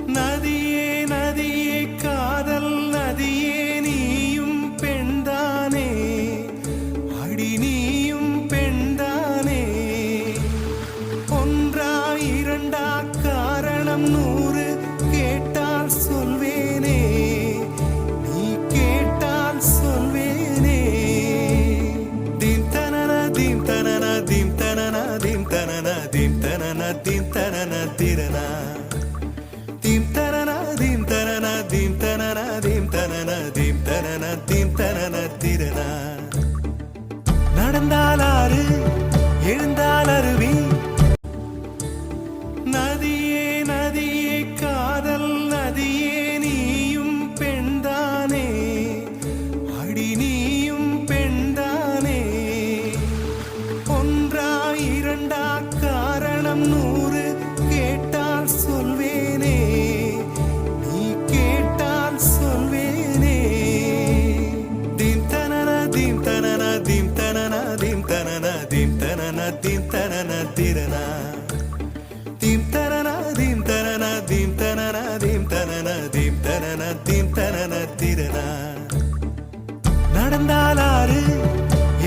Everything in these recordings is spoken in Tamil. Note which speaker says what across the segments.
Speaker 1: நதியே நதியே காதல் நதியே நீயும் பெண்தானே அடி நீயும் பெண்தானே ஒன்றா இரண்டா காரணம் 100 கேட்டால் சொல்வேனே நீ கேட்டால் சொல்வேனே தீம் தனன தீம் தனன தீம் தனன தீம் தனன தீம் தனன தீம் தனன திரனா தீம் தனன தீம் தனன தீம் தனன தீம் தனன தீம் தனன தீம் தனன திரனா நடந்தால் ஆறு எழுந்தால் அருவி நதியே நதியே காதல் நதியே நீயும் பெண்தானே அடி நீயும் பெண்தானே ஒன்றா இரண்டா காரணம் 100 கேட்டால் சொல்வேனே நீ கேட்டால் சொல்வேனே தீம் தனன தீம் தனன தீம் தனன தீம் தனன தீம் தனன தீம் தனன திரனா தீம் தனன தீம் தனன தீம் தனன தீம் தனன தீம் தனன தீம் தனன திரனா நடந்தால் ஆறு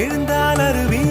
Speaker 1: எழுந்தால் அருவி